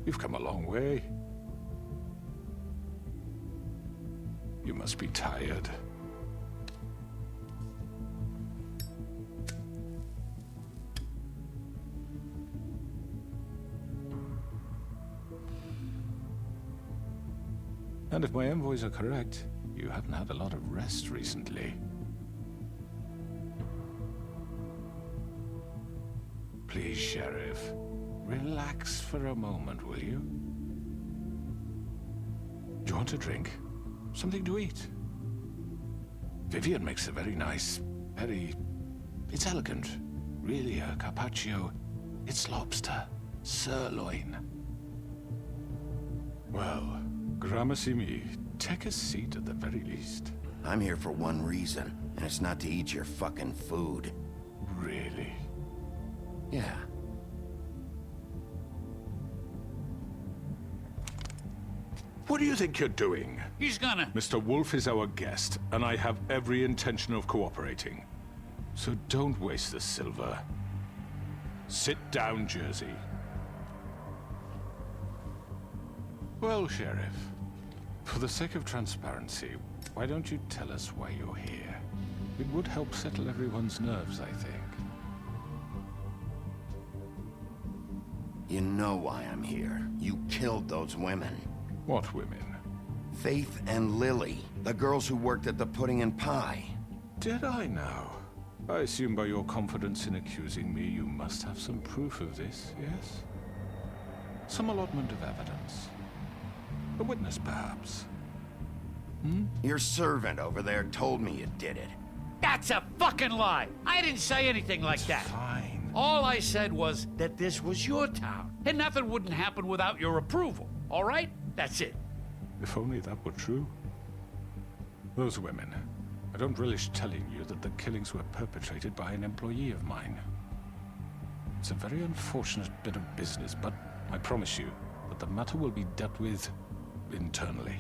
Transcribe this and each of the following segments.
You've come a long way. You must be tired. And if my envoys are correct, you haven't had a lot of rest recently. Please, Sheriff, relax for a moment, will you? Do you want a drink? Something to eat? Vivian makes a very nice, it's elegant. Really a carpaccio. It's lobster, sirloin. Well, gramercy me. Take a seat at the very least. I'm here for one reason, and it's not to eat your fucking food. Really? Yeah. What do you think you're doing? He's gonna... Mr. Wolf is our guest, and I have every intention of cooperating. So don't waste the silver. Sit down, Jersey. Well, Sheriff, for the sake of transparency, why don't you tell us why you're here? It would help settle everyone's nerves, I think. You know why I'm here. You killed those women. What women? Faith and Lily, the girls who worked at the Pudding and Pie. Did I now? I assume by your confidence in accusing me, you must have some proof of this, yes? Some allotment of evidence. A witness, perhaps? Your servant over there told me you did it. That's a fucking lie! I didn't say anything like that. Fine. All I said was that this was your town, and nothing wouldn't happen without your approval, all right? That's it. If only that were true. Those women. I don't relish telling you that the killings were perpetrated by an employee of mine. It's a very unfortunate bit of business, but I promise you that the matter will be dealt with internally.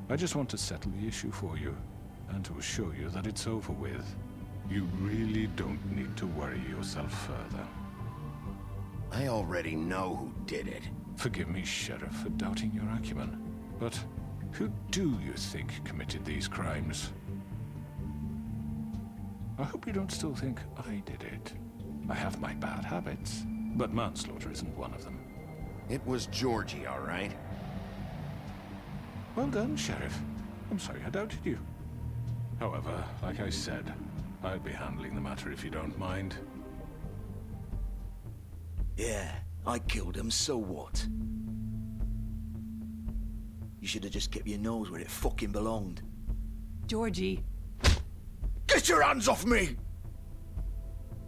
I just want to settle the issue for you, and to assure you that it's over with. You really don't need to worry yourself further. I already know who did it. Forgive me, Sheriff, for doubting your acumen, but who do you think committed these crimes? I hope you don't still think I did it. I have my bad habits, but manslaughter isn't one of them. It was Georgie, all right? Well done, Sheriff. I'm sorry I doubted you. However, like I said, I'll be handling the matter if you don't mind. Yeah, I killed him, so what? You should have just kept your nose where it fucking belonged. Georgie. Get your hands off me!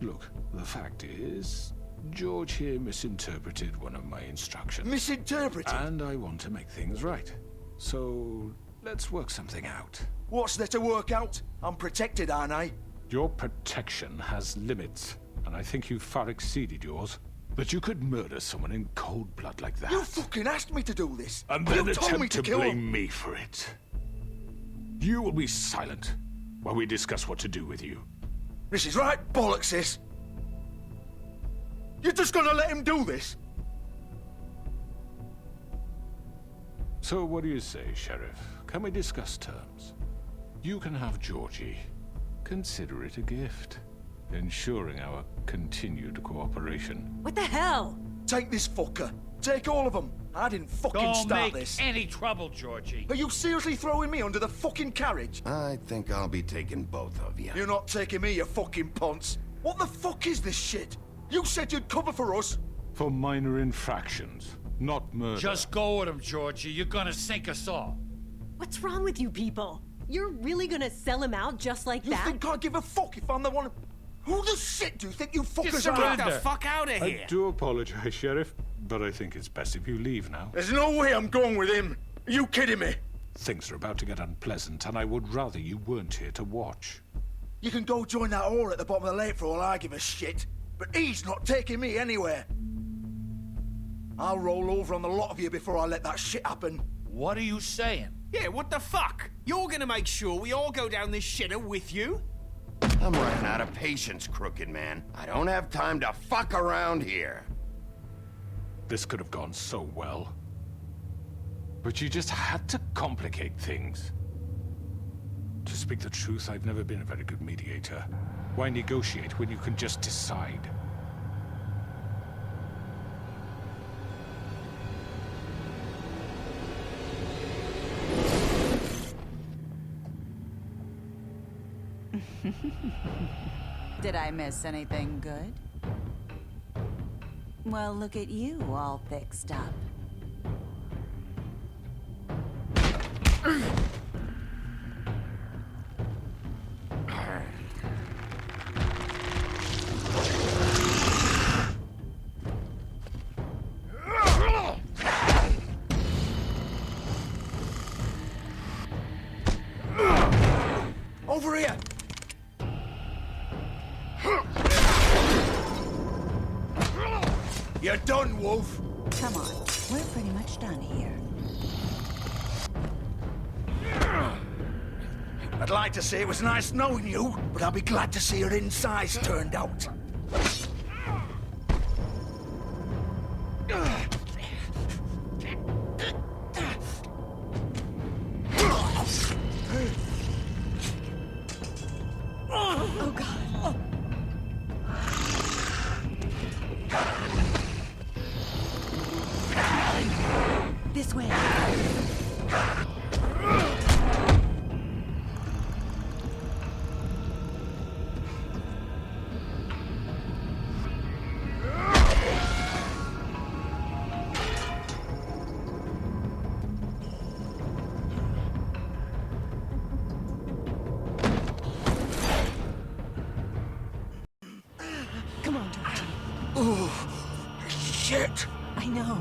Look, the fact is, George here misinterpreted one of my instructions. Misinterpreted? And I want to make things right. So, let's work something out. What's there to work out? I'm protected, aren't I? Your protection has limits, and I think you've far exceeded yours. But you could murder someone in cold blood like that. You fucking asked me to do this! And then you told me attempt to kill blame him. me for it. You will be silent while we discuss what to do with you. This is right bollocks, this! You're just gonna let him do this? So what do you say, Sheriff? Can we discuss terms? You can have Georgie. Consider it a gift, ensuring our continued cooperation. What the hell? Take this fucker. Take all of them. I didn't fucking Don't start make this. any trouble, Georgie. Are you seriously throwing me under the fucking carriage? I think I'll be taking both of you. You're not taking me, you fucking ponce. What the fuck is this shit? You said you'd cover for us. For minor infractions, not murder. Just go with him, Georgie. You're gonna sink us all. What's wrong with you people? You're really gonna sell him out just like You that? think I give a fuck if I'm the one? Who the shit do you think you fuckers are? surrender. Get the fuck out of I here! do apologize, Sheriff, but I think it's best if you leave now. There's no way I'm going with him. Are you kidding me? Things are about to get unpleasant, and I would rather you weren't here to watch. You can go join that whore at the bottom of the lake for all I give a shit. But he's not taking me anywhere. I'll roll over on the lot of you before I let that shit happen. What are you saying? Yeah, what the fuck? You're gonna make sure we all go down this shitter with you? I'm running out of patience, crooked man. I don't have time to fuck around here. This could have gone so well. But you just had to complicate things. To speak the truth, I've never been a very good mediator. Why negotiate when you can just decide? Did I miss anything good? Well, look at you, all fixed up. Over here! You're done, Wolf! Come on, we're pretty much done here. I'd like to say it was nice knowing you, but I'll be glad to see your insides turned out. Oh, God. This way. Come on, Georgie. Oh, shit! I know.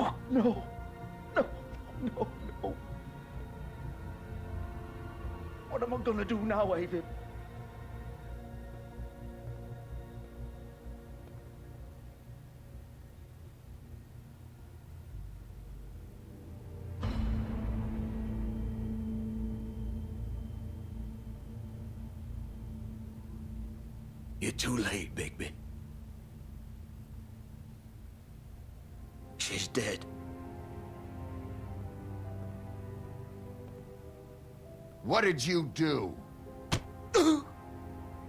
Fuck, no. No, no, no. What am I gonna do now, Avid? You're too late, Bigby. She's dead. What did you do?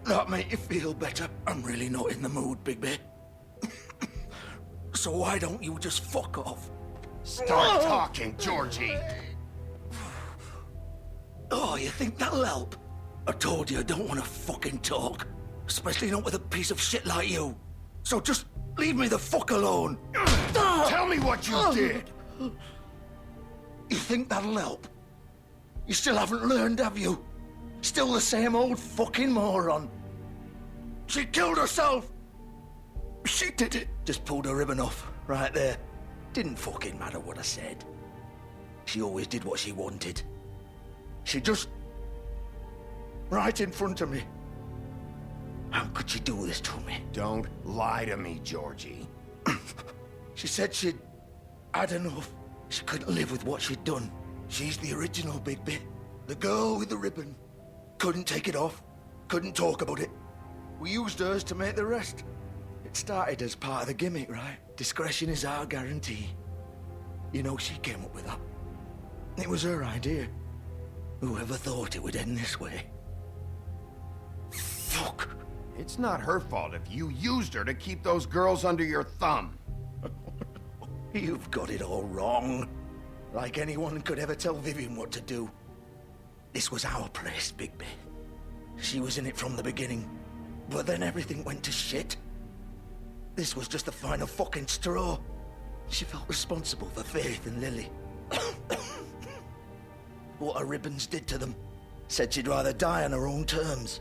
That make you feel better? I'm really not in the mood, Bigby. So why don't you just fuck off? Start talking, Georgie. Oh, you think that'll help? I told you I don't want to fucking talk. Especially not with a piece of shit like you. So just leave me the fuck alone. Tell me what you did. You think that'll help? You still haven't learned, have you? Still the same old fucking moron. She killed herself. She did it. Just pulled her ribbon off, right there. Didn't fucking matter what I said. She always did what she wanted. She just... right in front of me. How could she do this to me? Don't lie to me, Georgie. She said she'd had enough. She couldn't live with what she'd done. She's the original Bigby. The girl with the ribbon. Couldn't take it off. Couldn't talk about it. We used hers to make the rest. It started as part of the gimmick, right? Discretion is our guarantee. You know, she came up with that. It was her idea. Whoever thought it would end this way? Fuck. It's not her fault if you used her to keep those girls under your thumb. You've got it all wrong. Like anyone could ever tell Vivian what to do. This was our place, Bigby. She was in it from the beginning. But then everything went to shit. This was just the final fucking straw. She felt responsible for Faith and Lily. What her ribbons did to them. Said she'd rather die on her own terms.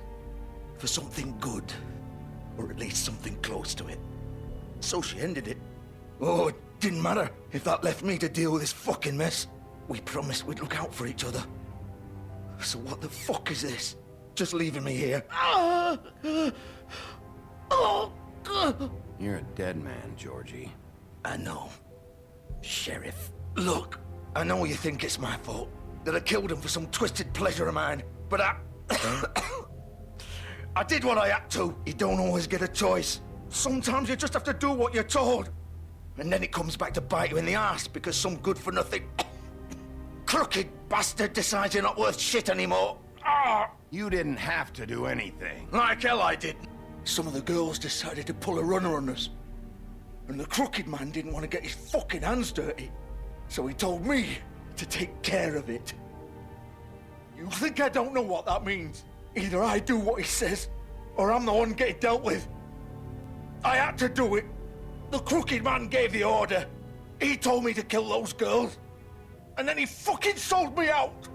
For something good. Or at least something close to it. So she ended it. Oh, it didn't matter if that left me to deal with this fucking mess. We promised we'd look out for each other. So what the fuck is this? Just leaving me here. You're a dead man, Georgie. I know. Sheriff. Look, I know you think it's my fault. That I killed him for some twisted pleasure of mine. But I did what I had to. You don't always get a choice. Sometimes you just have to do what you're told. And then it comes back to bite you in the ass because some good-for-nothing crooked bastard decides you're not worth shit anymore. You didn't have to do anything. Like hell I did. Some of the girls decided to pull a runner on us. And the crooked man didn't want to get his fucking hands dirty. So he told me to take care of it. You think I don't know what that means? Either I do what he says, or I'm the one getting dealt with. I had to do it. The crooked man gave the order. He told me to kill those girls. And then he fucking sold me out.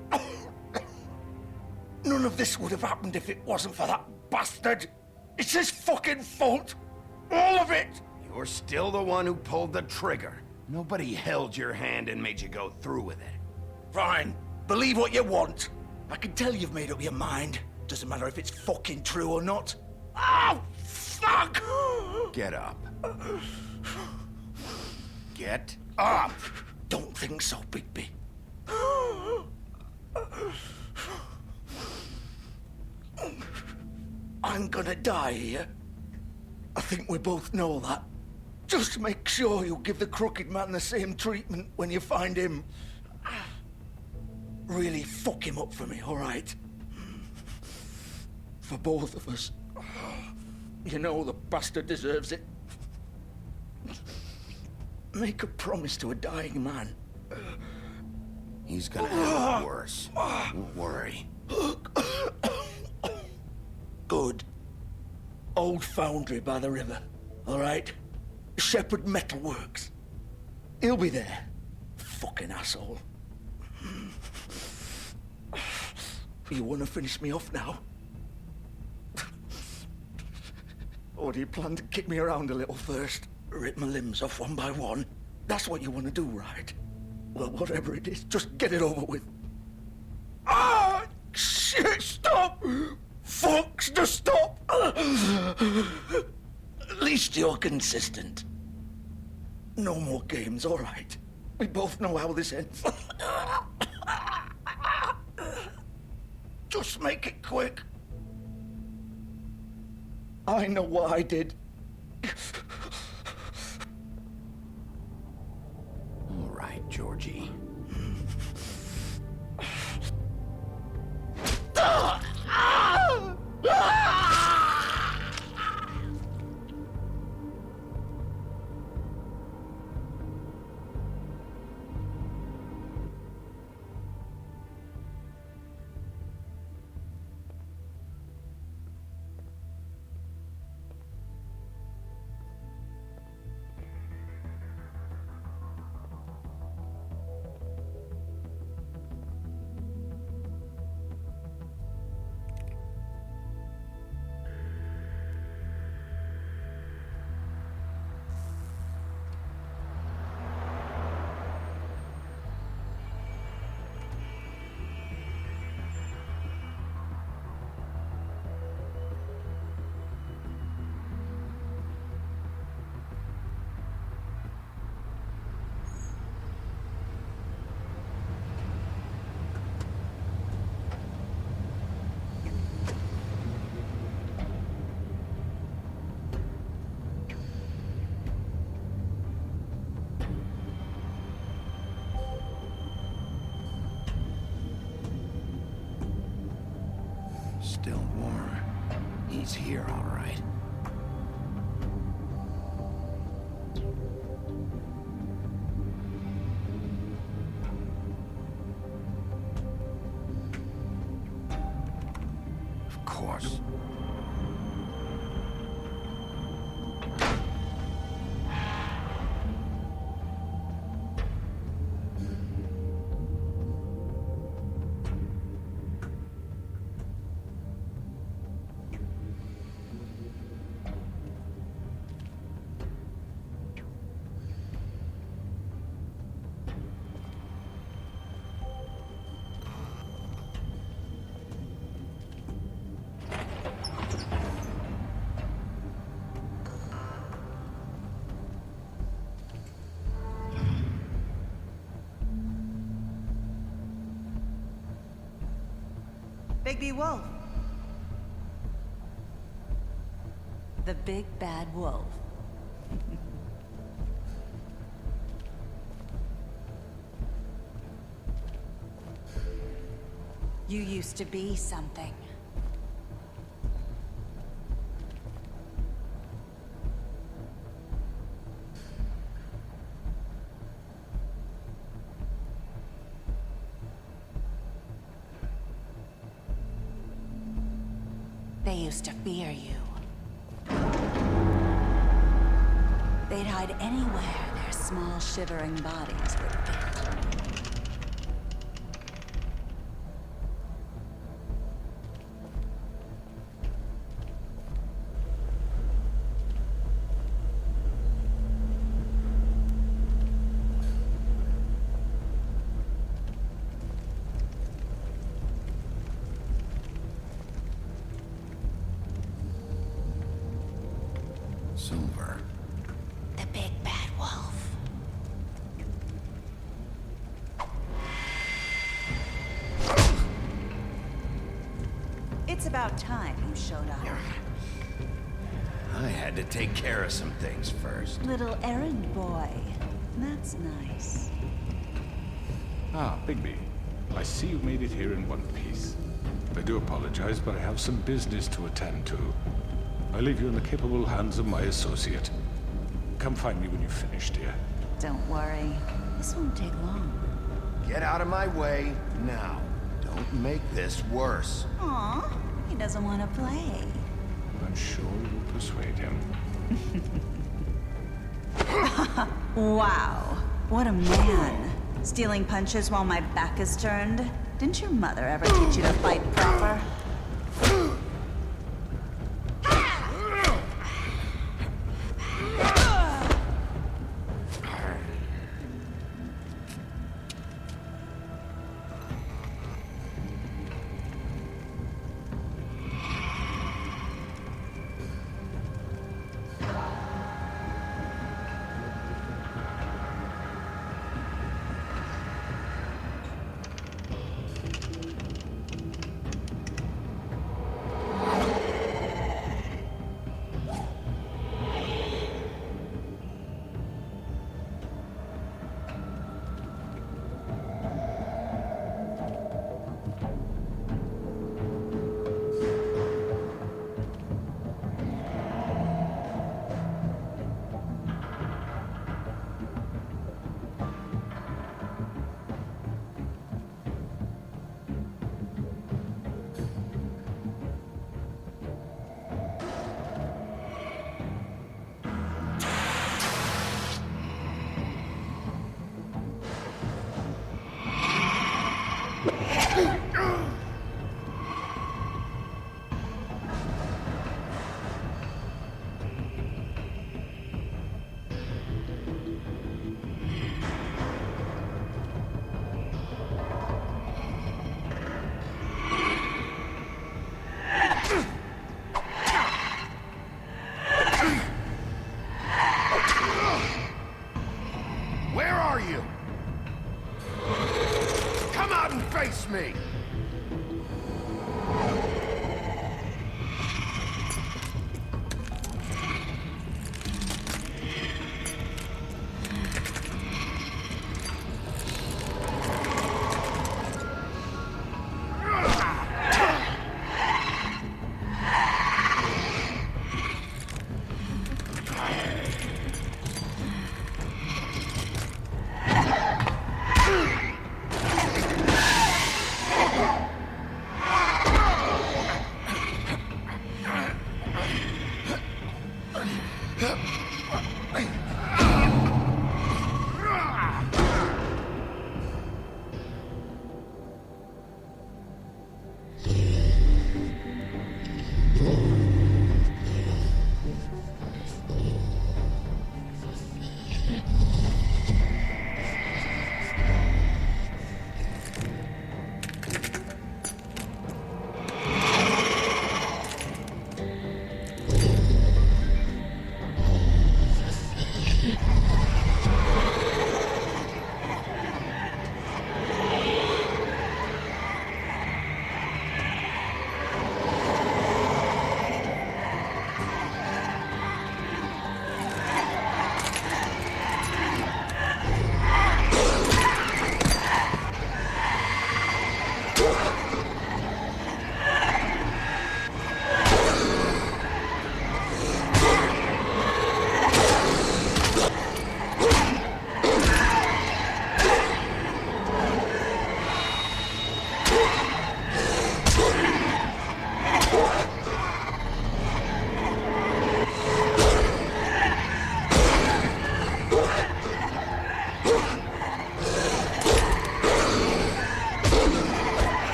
None of this would have happened if it wasn't for that bastard. It's his fucking fault. All of it. You're still the one who pulled the trigger. Nobody held your hand and made you go through with it. Fine. Believe what you want. I can tell you've made up your mind. Doesn't matter if it's fucking true or not. Oh, fuck! Get up. Get up! Don't think so, Bigby. I'm gonna die here. I think we both know that. Just make sure you give the crooked man the same treatment when you find him. Really fuck him up for me, all right? For both of us. You know the bastard deserves it. Make a promise to a dying man. He's gonna have it worse. Don't worry. Good. Old foundry by the river, all right? Shepherd Metalworks. He'll be there. Fucking asshole. You want to finish me off now? Or do you plan to kick me around a little first? Rip my limbs off one by one? That's what you want to do, right? Well, whatever it is, just get it over with. Ah! Shit, stop! Fuck, just stop! At least you're consistent. No more games, all right? We both know how this ends. Just make it quick. I know what I did. All right, Georgie. Still warm. He's here, all right. Of course. Bigby Wolf. The big bad wolf. You used to be something. They used to fear you. They'd hide anywhere their small, shivering bodies would fit. Silver. The big bad wolf. It's about time you showed up. I had to take care of some things first. Little errand boy. That's nice. Ah, Bigby. I see you made it here in one piece. I do apologize, but I have some business to attend to. I leave you in the capable hands of my associate. Come find me when you've finished, dear. Don't worry. This won't take long. Get out of my way now. Don't make this worse. Aw, he doesn't want to play. I'm sure you'll persuade him. Wow, what a man. Stealing punches while my back is turned? Didn't your mother ever teach you to fight proper? me.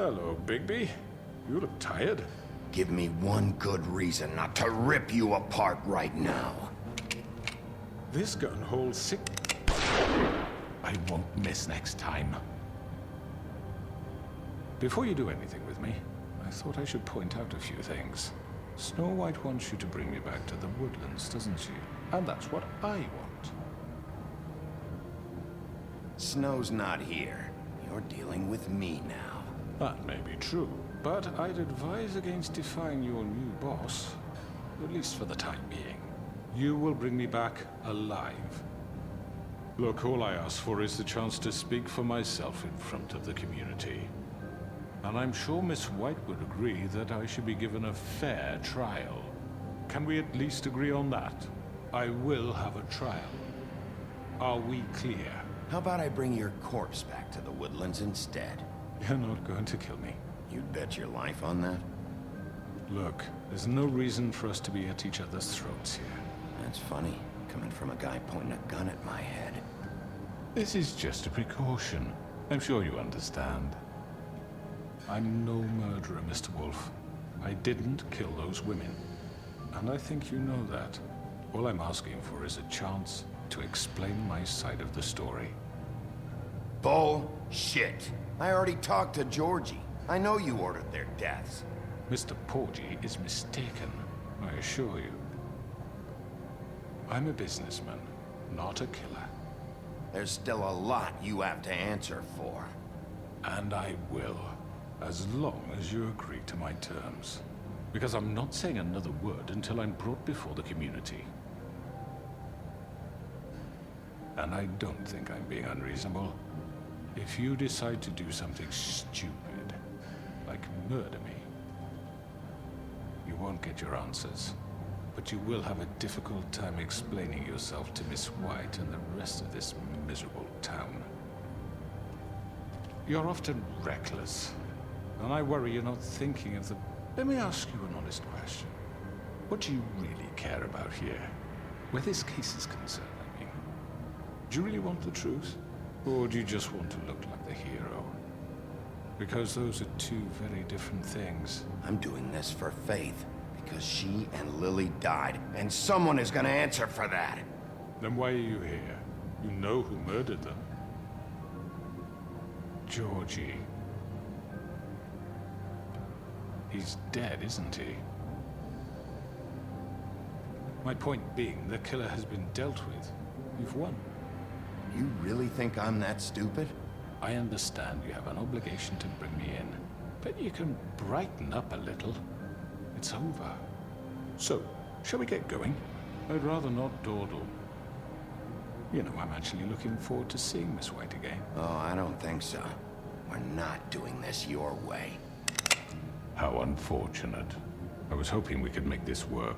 Hello, Bigby. You look tired. Give me one good reason not to rip you apart right now. This gun holds six... I won't miss next time. Before you do anything with me, I thought I should point out a few things. Snow White wants you to bring me back to the woodlands, doesn't she? And that's what I want. Snow's not here. You're dealing with me now. That may be true, but I'd advise against defying your new boss, at least for the time being. You will bring me back alive. Look, all I ask for is the chance to speak for myself in front of the community. And I'm sure Miss White would agree that I should be given a fair trial. Can we at least agree on that? I will have a trial. Are we clear? How about I bring your corpse back to the woodlands instead? You're not going to kill me. You'd bet your life on that? Look, there's no reason for us to be at each other's throats here. That's funny, coming from a guy pointing a gun at my head. This is just a precaution. I'm sure you understand. I'm no murderer, Mr. Wolf. I didn't kill those women. And I think you know that. All I'm asking for is a chance to explain my side of the story. Bullshit. I already talked to Georgie. I know you ordered their deaths. Mr. Porgy is mistaken, I assure you. I'm a businessman, not a killer. There's still a lot you have to answer for. And I will, as long as you agree to my terms. Because I'm not saying another word until I'm brought before the community. And I don't think I'm being unreasonable. If you decide to do something stupid, like murder me, you won't get your answers. But you will have a difficult time explaining yourself to Miss White and the rest of this miserable town. You're often reckless, and I worry you're not thinking of the... Let me ask you an honest question. What do you really care about here? Where this case is concerned, I mean. Do you really want the truth? Or do you just want to look like the hero? Because those are two very different things. I'm doing this for Faith, because she and Lily died, and someone is gonna answer for that. Then why are you here? You know who murdered them. Georgie. He's dead, isn't he? My point being, the killer has been dealt with. You've won. You really think I'm that stupid? I understand you have an obligation to bring me in, but you can brighten up a little. It's over. So, shall we get going? I'd rather not dawdle. You know, I'm actually looking forward to seeing Miss White again. Oh, I don't think so. We're not doing this your way. How unfortunate. I was hoping we could make this work.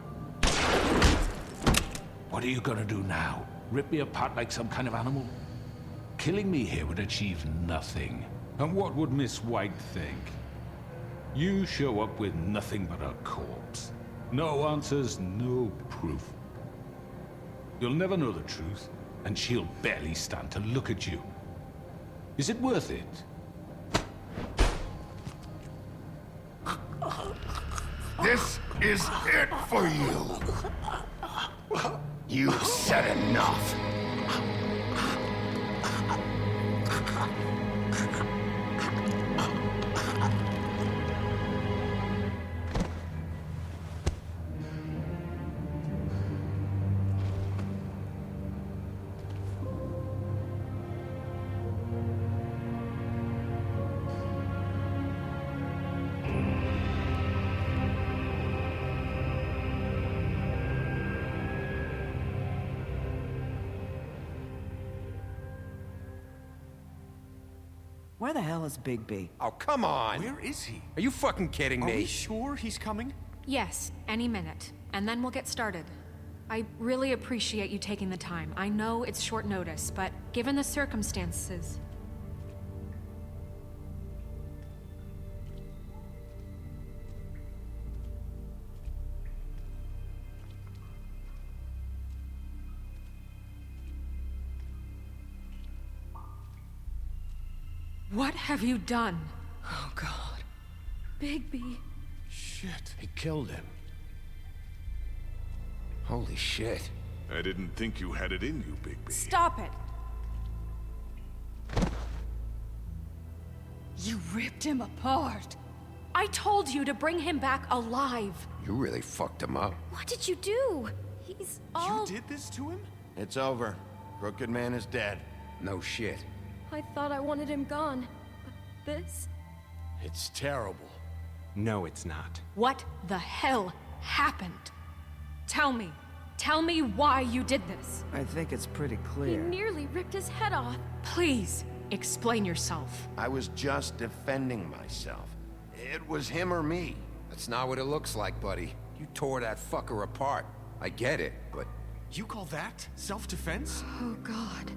What are you gonna do now? Rip me apart like some kind of animal? Killing me here would achieve nothing. And what would Miss White think? You show up with nothing but a corpse. No answers, no proof. You'll never know the truth, and she'll barely stand to look at you. Is it worth it? This is it for you. You've said enough. Where the hell is Bigby? Oh, come on. Where is he? Are you fucking kidding Are me? we sure he's coming? Yes, any minute. And then we'll get started. I really appreciate you taking the time. I know it's short notice, but given the circumstances... What have you done? Oh, God. Bigby. Shit. He killed him. Holy shit. I didn't think you had it in you, Bigby. Stop it! You ripped him apart. I told you to bring him back alive. You really fucked him up. What did you do? He's all... You did this to him? It's over. Crooked Man is dead. No shit. I thought I wanted him gone. But this? It's terrible. No, it's not. What the hell happened? Tell me. Tell me why you did this. I think it's pretty He clear. nearly ripped his head off. Please, explain yourself. I was just defending myself. It was him or me. That's not what it looks like, buddy. You tore that fucker apart. I get it, but... You call that self-defense? Oh, God.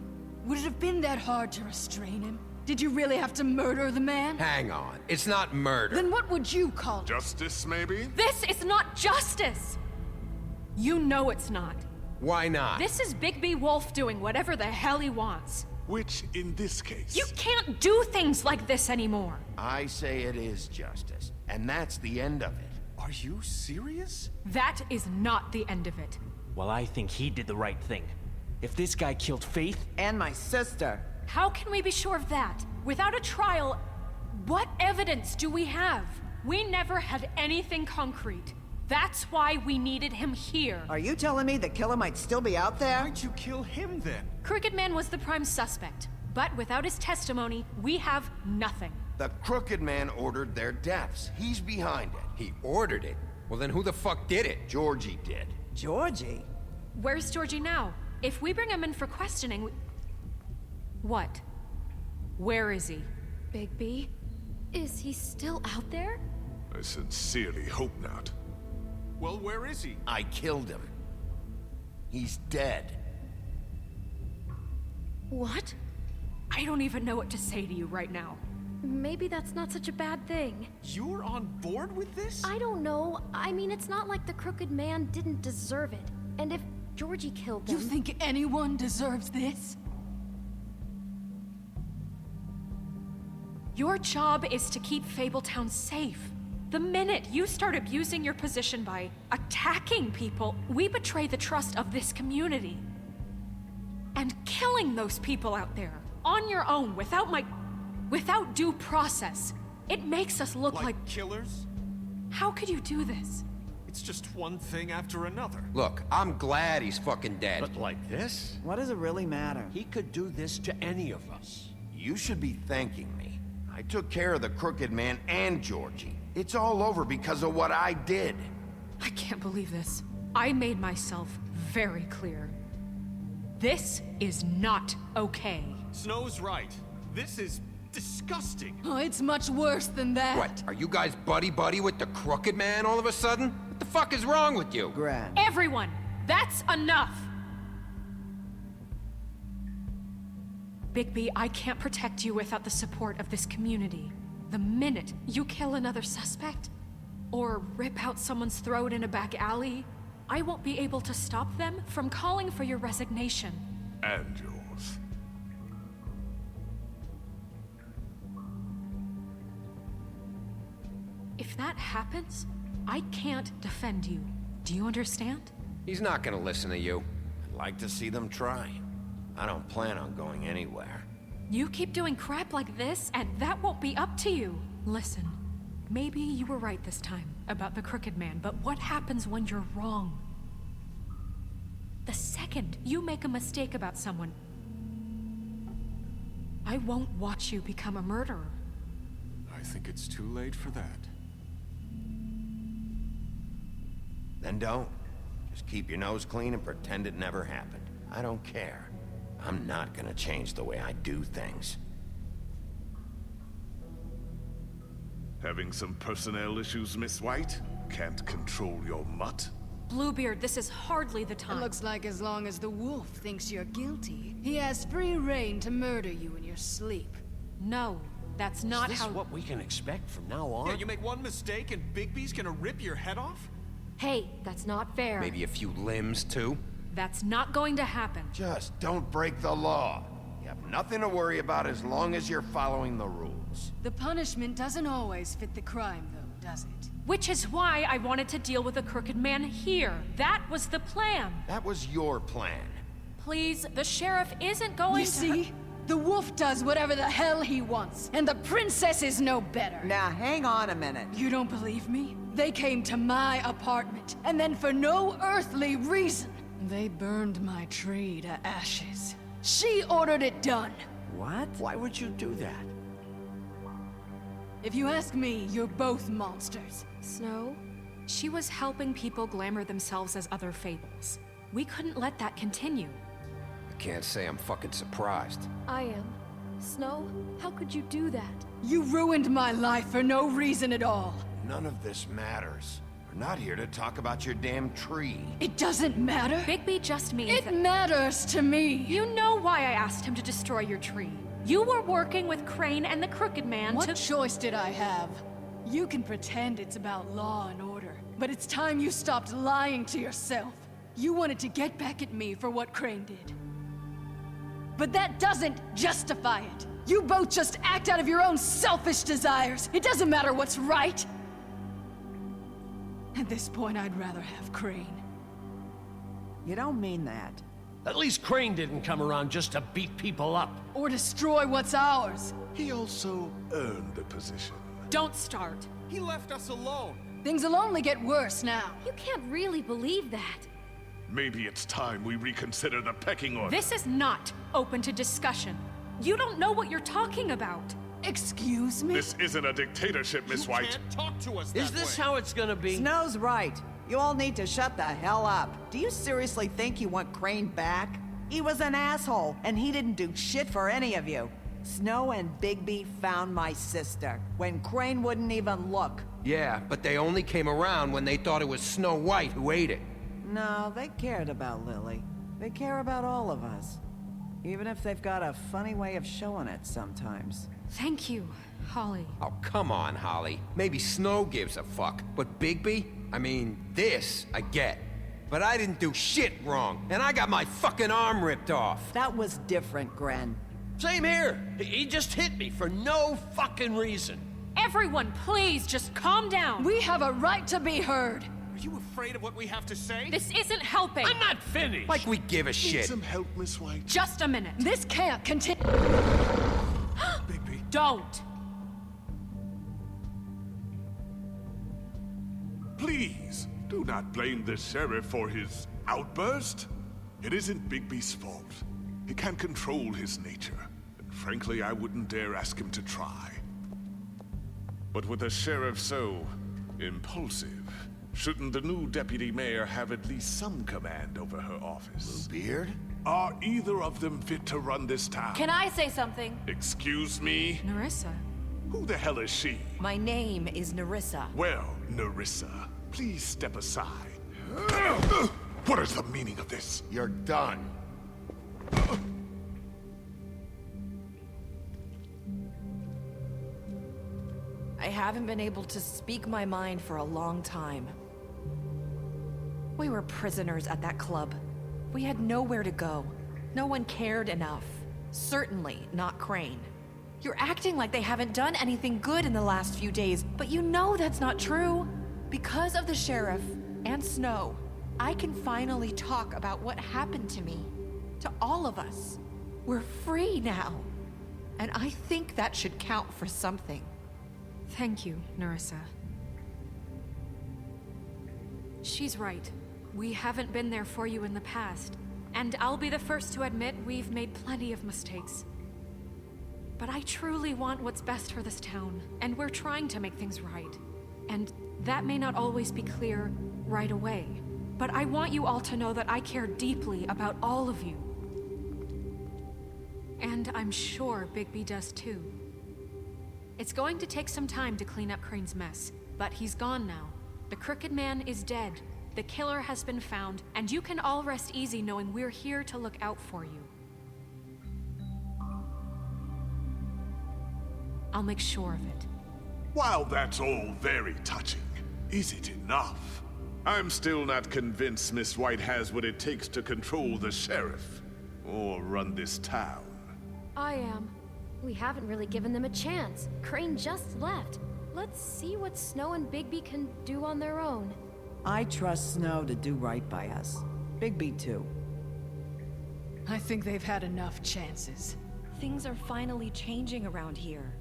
Would it have been that hard to restrain him? Did you really have to murder the man? Hang on. It's not murder. Then what would you call it? Justice, maybe? This is not justice! You know it's not. Why not? This is Bigby Wolf doing whatever the hell he wants. Which, in this case... You can't do things like this anymore. I say it is justice, and that's the end of it. Are you serious? That is not the end of it. Well, I think he did the right thing. If this guy killed Faith... And my sister. How can we be sure of that? Without a trial, what evidence do we have? We never had anything concrete. That's why we needed him here. Are you telling me the killer might still be out there? Why'd you kill him then? Crooked Man was the prime suspect, but without his testimony, we have nothing. The Crooked Man ordered their deaths. He's behind it. He ordered it? Well, then who the fuck did it? Georgie did. Georgie? Where's Georgie now? If we bring him in for questioning, What? Where is he? Bigby? Is he still out there? I sincerely hope not. Well, where is he? I killed him. He's dead. What? I don't even know what to say to you right now. Maybe that's not such a bad thing. You're on board with this? I don't know. I mean, it's not like the Crooked Man didn't deserve it. And if Georgie killed them... You think anyone deserves this? Your job is to keep Fabletown safe. The minute you start abusing your position by attacking people, we betray the trust of this community. And killing those people out there, on your own, without due process, it makes us look like killers? How could you do this? It's just one thing after another. Look, I'm glad he's fucking dead. But like this? What does it really matter? He could do this to any of us. You should be thanking me. I took care of the Crooked Man and Georgie. It's all over because of what I did. I can't believe this. I made myself very clear. This is not okay. Snow's right. This is disgusting. Oh, it's much worse than that. What? Are you guys buddy-buddy with the Crooked Man all of a sudden? What the fuck is wrong with you? Gran. Everyone, that's enough! Bigby, I can't protect you without the support of this community. The minute you kill another suspect, or rip out someone's throat in a back alley, I won't be able to stop them from calling for your resignation. And yours. If that happens, I can't defend you. Do you understand? He's not gonna listen to you. I'd like to see them try. I don't plan on going anywhere. You keep doing crap like this, and that won't be up to you. Listen, maybe you were right this time about the Crooked Man, but what happens when you're wrong? The second you make a mistake about someone, I won't watch you become a murderer. I think it's too late for that. Then don't. Just keep your nose clean and pretend it never happened. I don't care. I'm not gonna change the way I do things. Having some personnel issues, Miss White? Can't control your mutt? Bluebeard, this is hardly the It time. looks like as long as the wolf thinks you're guilty, he has free reign to murder you in your sleep. No, that's not Is this how... what we can expect from now on? Yeah, you make one mistake and Bigby's gonna rip your head off? Hey, that's not fair. Maybe a few limbs, too? That's not going to happen. Just don't break the law. You have nothing to worry about as long as you're following the rules. The punishment doesn't always fit the crime, though. does it? Which is why I wanted to deal with the crooked man here. That was the plan. That was your plan. Please, the sheriff isn't going You see? The wolf does whatever the hell he wants, and the princess is no better. Now, hang on a minute. You don't believe me? They came to my apartment, and then for no earthly reason, they burned my tree to ashes. She ordered it done. What? Why would you do that? If you ask me, you're both monsters. Snow? She was helping people glamour themselves as other fables. We couldn't let that continue. I can't say I'm fucking surprised. I am. Snow, how could you do that? You ruined my life for no reason at all. None of this matters. We're not here to talk about your damn tree. It doesn't matter. Bigby just means It matters to me. You know why I asked him to destroy your tree. You were working with Crane and the Crooked Man What choice did I have? You can pretend it's about law and order, but it's time you stopped lying to yourself. You wanted to get back at me for what Crane did. But that doesn't justify it. You both just act out of your own selfish desires. It doesn't matter what's right. At this point, I'd rather have Crane. You don't mean that. At least Crane didn't come around just to beat people up. Or destroy what's ours. He also earned the position. Don't start. He left us alone. Things will only get worse now. You can't really believe that. Maybe it's time we reconsider the pecking order. This is not open to discussion. You don't know what you're talking about. Excuse me? This isn't a dictatorship, Miss White. You can't talk to us Is that this way. how it's gonna be? Snow's right. You all need to shut the hell up. Do you seriously think you want Crane back? He was an asshole, and he didn't do shit for any of you. Snow and Bigby found my sister, when Crane wouldn't even look. Yeah, but they only came around when they thought it was Snow White who ate it. No, they cared about Lily. They care about all of us. Even if they've got a funny way of showing it sometimes. Thank you, Holly. Oh, come on, Holly. Maybe Snow gives a fuck, but Bigby? I mean, this I get. But I didn't do shit wrong, and I got my fucking arm ripped off. That was different, Gren. Same here. He just hit me for no fucking reason. Everyone, please just calm down. We have a right to be heard. Are you afraid of what we have to say? This isn't helping. I'm not finished. Like we give a Need shit. some help, Miss White? Just a minute. This can't continue. Bigby. Don't. Please, do not blame the sheriff for his outburst. It isn't Bigby's fault. He can't control his nature, and frankly, I wouldn't dare ask him to try. But with a sheriff so impulsive, shouldn't the new deputy mayor have at least some command over her office? Bluebeard? Are either of them fit to run this town? Can I say something? Excuse me? Narissa. Who the hell is she? My name is Narissa. Well, Narissa, please step aside. What is the meaning of this? You're done. I haven't been able to speak my mind for a long time. We were prisoners at that club. We had nowhere to go. No one cared enough. Certainly not Crane. You're acting like they haven't done anything good in the last few days, but you know that's not true. Because of the sheriff and Snow, I can finally talk about what happened to me. To all of us. We're free now. And I think that should count for something. Thank you, Narissa. She's right. We haven't been there for you in the past. And I'll be the first to admit we've made plenty of mistakes. But I truly want what's best for this town, and we're trying to make things right. And that may not always be clear right away. But I want you all to know that I care deeply about all of you. And I'm sure Bigby does too. It's going to take some time to clean up Crane's mess, but he's gone now. The Crooked Man is dead. The killer has been found, and you can all rest easy knowing we're here to look out for you. I'll make sure of it. While that's all very touching, is it enough? I'm still not convinced Miss White has what it takes to control the sheriff, or run this town. I am. We haven't really given them a chance. Crane just left. Let's see what Snow and Bigby can do on their own. I trust Snow to do right by us. Bigby too. I think they've had enough chances. Things are finally changing around here.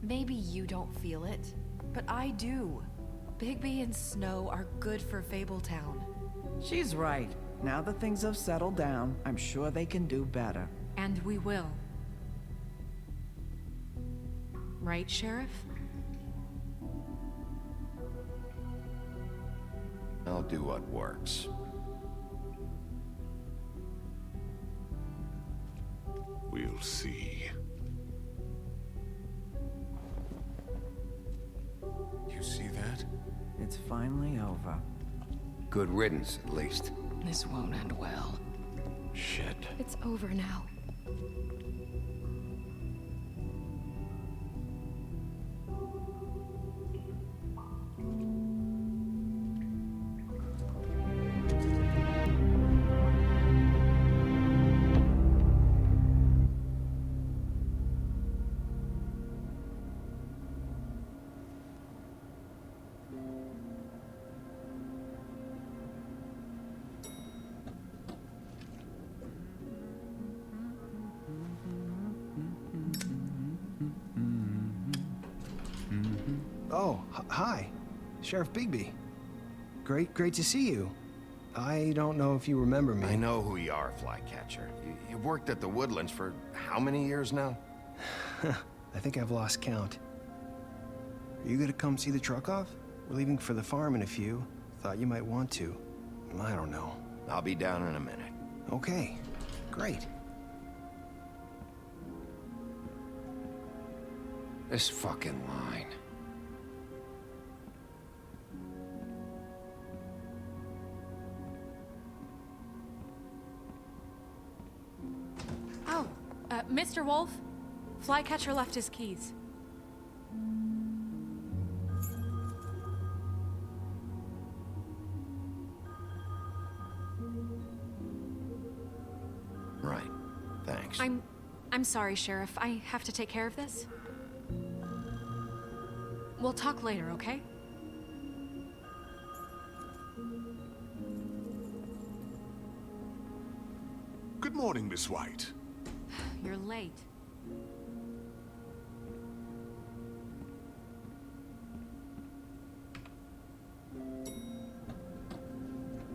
Maybe you don't feel it, but I do. Bigby and Snow are good for Fabletown. She's right. Now that things have settled down, I'm sure they can do better. And we will. Right, Sheriff? I'll do what works. We'll see. You see that? It's finally over. Good riddance, at least. This won't end well. Shit. It's over now. Oh, hi. Sheriff Bigby. Great to see you. I don't know if you remember me. I know who you are, Flycatcher. You've worked at the Woodlands for how many years now? I think I've lost count. Are you gonna come see the truck off? We're leaving for the farm in a few. Thought you might want to. I don't know. I'll be down in a minute. Okay, great. This fucking line. Oh, Mr. Wolf? Flycatcher left his keys. Right. Thanks. I'm sorry, Sheriff. I have to take care of this. We'll talk later, okay? Good morning, Miss White. You're late.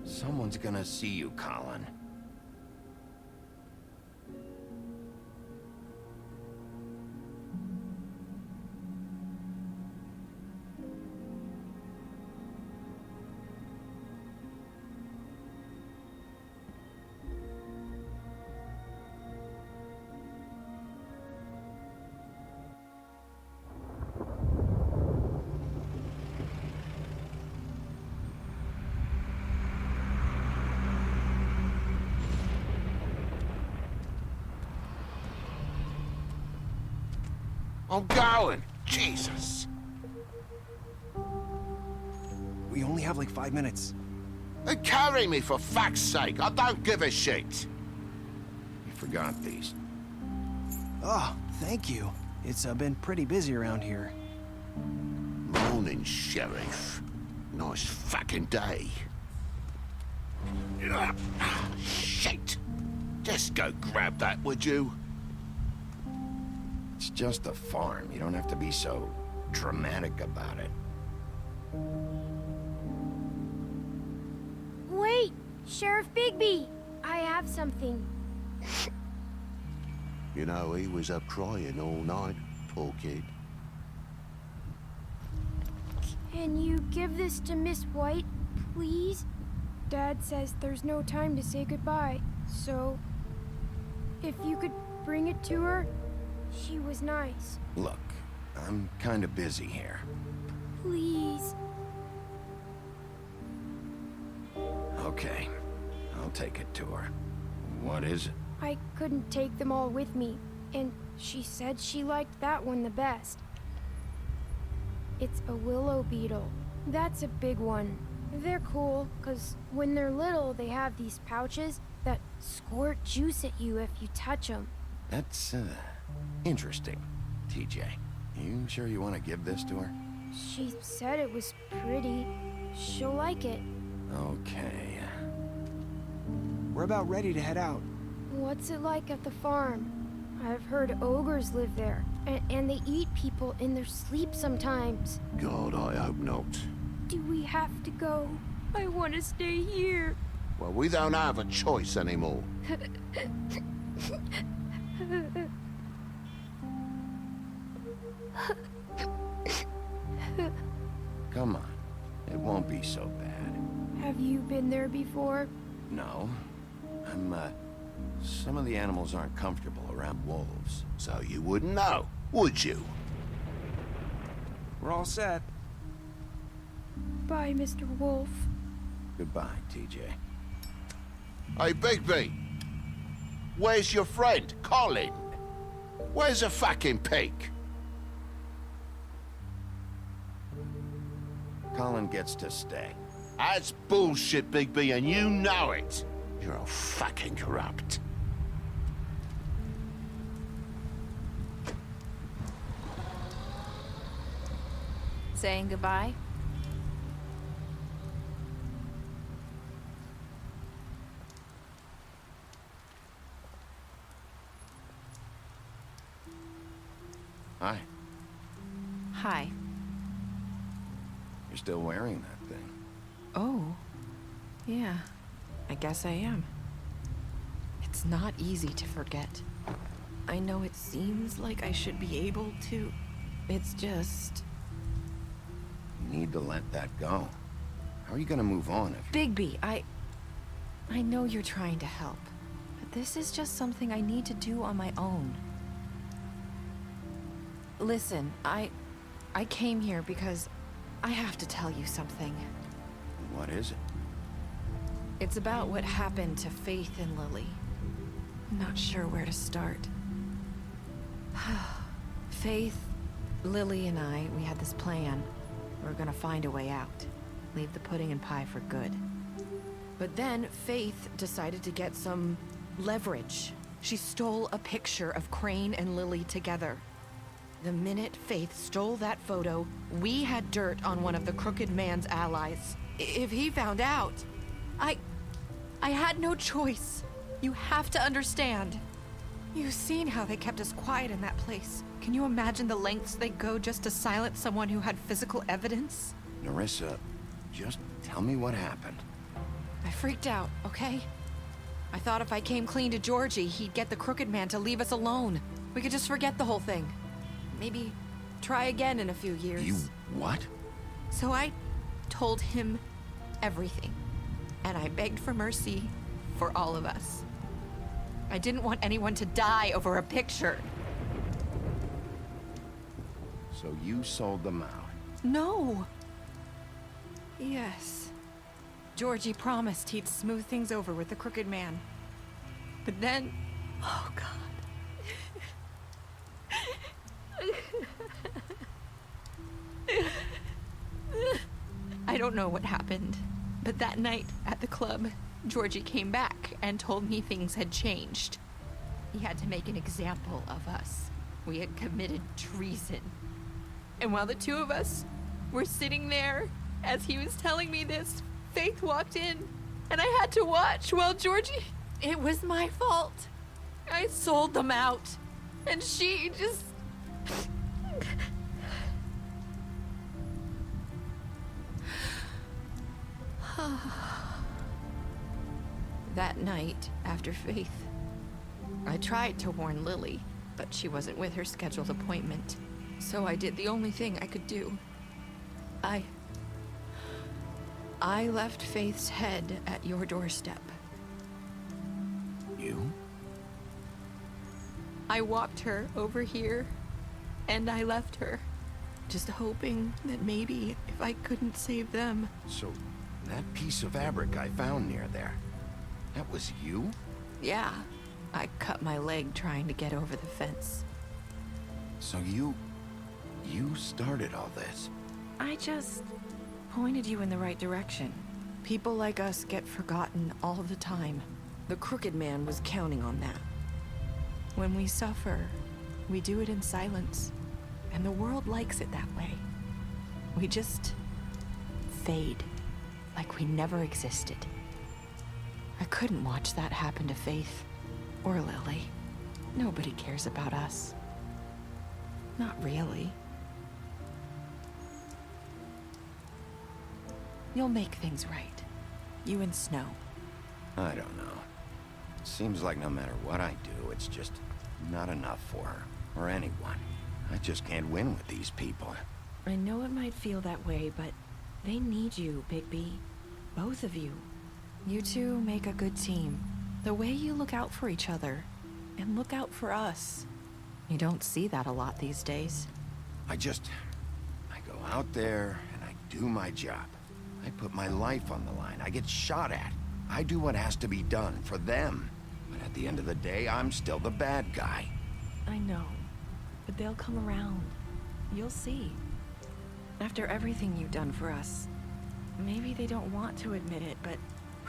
Someone's gonna see you, Colin. I'm going. Jesus. We only have like 5 minutes. Carry me for fuck's sake. I don't give a shit. You forgot these. Oh, thank you. It's been pretty busy around here. Morning, Sheriff. Nice fucking day. Shit. Just go grab that, would you? It's just a farm. You don't have to be so dramatic about it. Wait! Sheriff Bigby! I have something. You know, he was up crying all night, poor kid. Can you give this to Miss White, please? Dad says there's no time to say goodbye, so if you could bring it to her, she was nice. Look, I'm kind of busy here. Please. Okay, I'll take it to her. What is it? I couldn't take them all with me, and she said she liked that one the best. It's a willow beetle. That's a big one. They're cool, because when they're little, they have these pouches that squirt juice at you if you touch them. That's, interesting, TJ. You sure you want to give this to her? She said it was pretty. She'll like it. Okay. We're about ready to head out. What's it like at the farm? I've heard ogres live there, and they eat people in their sleep sometimes. God, I hope not. Do we have to go? I want to stay here. Well, we don't have a choice anymore. Come on. It won't be so bad. Have you been there before? No. Some of the animals aren't comfortable around wolves. So you wouldn't know, would you? We're all set. Bye, Mr. Wolf. Goodbye, TJ. Hey, Bigby! Where's your friend, Colin? Where's the fucking pig? Colin gets to stay. That's bullshit, Bigby, and you know it. You're all fucking corrupt. Saying goodbye? Hi. Hi. You're still wearing that thing. Oh. Yeah. I guess I am. It's not easy to forget. I know it seems like I should be able to. It's just... You need to let that go. How are you gonna move on if... Bigby, I know you're trying to help, but this is just something I need to do on my own. Listen, I came here because I have to tell you something. What is it? It's about what happened to Faith and Lily. I'm not sure where to start. Faith, Lily, and we had this plan. We were gonna find a way out. Leave the pudding and pie for good. But then Faith decided to get some leverage. She stole a picture of Crane and Lily together. The minute Faith stole that photo, we had dirt on one of the Crooked Man's allies. If he found out, I had no choice. You have to understand. You've seen how they kept us quiet in that place. Can you imagine the lengths they go just to silence someone who had physical evidence? Nerissa, just tell me what happened. I freaked out, okay? I thought if I came clean to Georgie, he'd get the Crooked Man to leave us alone. We could just forget the whole thing. Maybe try again in a few years. You what? So I told him everything. And I begged for mercy for all of us. I didn't want anyone to die over a picture. So you sold them out? No. Yes. Georgie promised he'd smooth things over with the Crooked Man. But then... Oh, God. I don't know what happened, but that night at the club, Georgie came back and told me things had changed. He had to make an example of us. We had committed treason. And while the two of us were sitting there, as he was telling me this, Faith walked in, and I had to watch while Georgie... It was my fault. I sold them out, and she just... That night, after Faith, I tried to warn Lily, but she wasn't with her scheduled appointment. So I did the only thing I could do. I left Faith's head at your doorstep. You? I walked her over here, and I left her, just hoping that maybe if I couldn't save them. So, that piece of fabric I found near there, that was you? Yeah, I cut my leg trying to get over the fence. So you started all this? I just pointed you in the right direction. People like us get forgotten all the time. The Crooked Man was counting on that. When we suffer, we do it in silence, and the world likes it that way. We just fade, like we never existed. I couldn't watch that happen to Faith, or Lily. Nobody cares about us. Not really. You'll make things right. You and Snow. I don't know. Seems like no matter what I do, it's just not enough for her, or anyone. I just can't win with these people. I know it might feel that way, but they need you, Bigby. Both of you. You two make a good team. The way you look out for each other, and look out for us. You don't see that a lot these days. I go out there and I do my job. I put my life on the line. I get shot at. I do what has to be done for them. But at the end of the day, I'm still the bad guy. I know, but they'll come around. You'll see. After everything you've done for us, maybe they don't want to admit it, but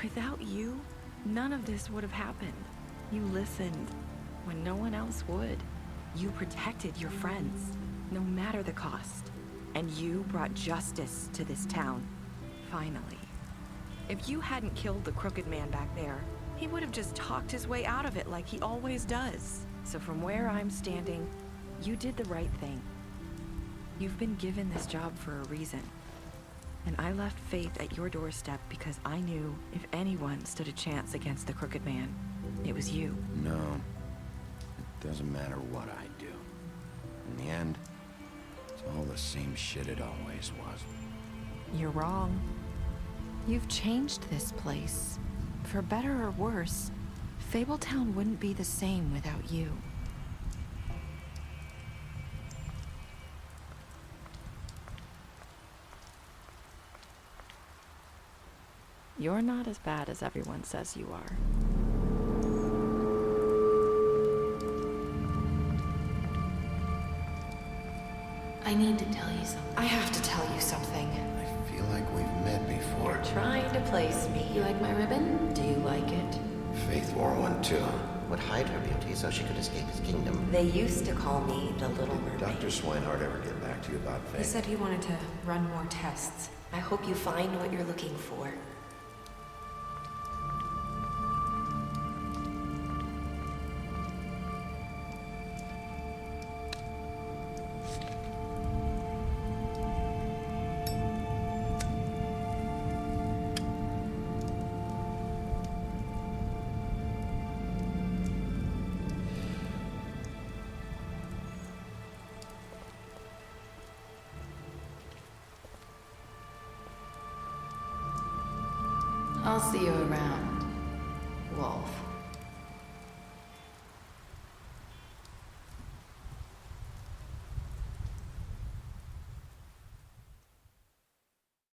without you, none of this would have happened. You listened when no one else would. You protected your friends, no matter the cost. And you brought justice to this town, finally. If you hadn't killed the crooked man back there, he would have just talked his way out of it like he always does. So from where I'm standing, you did the right thing. You've been given this job for a reason. And I left Faith at your doorstep because I knew if anyone stood a chance against the crooked man, it was you. No. It doesn't matter what I do. In the end, it's all the same shit it always was. You're wrong. You've changed this place. For better or worse, Fabletown wouldn't be the same without you. You're not as bad as everyone says you are. I need to tell you something. I have to tell you something. I feel like we've met before. You're trying to place me. You like my ribbon? Do you like it? Faith wore one too. Would hide her beauty so she could escape his kingdom. They used to call me the Little Mermaid. Dr. Swinehart ever get back to you about Faith? He said he wanted to run more tests. I hope you find what you're looking for. I'll see you around, Wolf.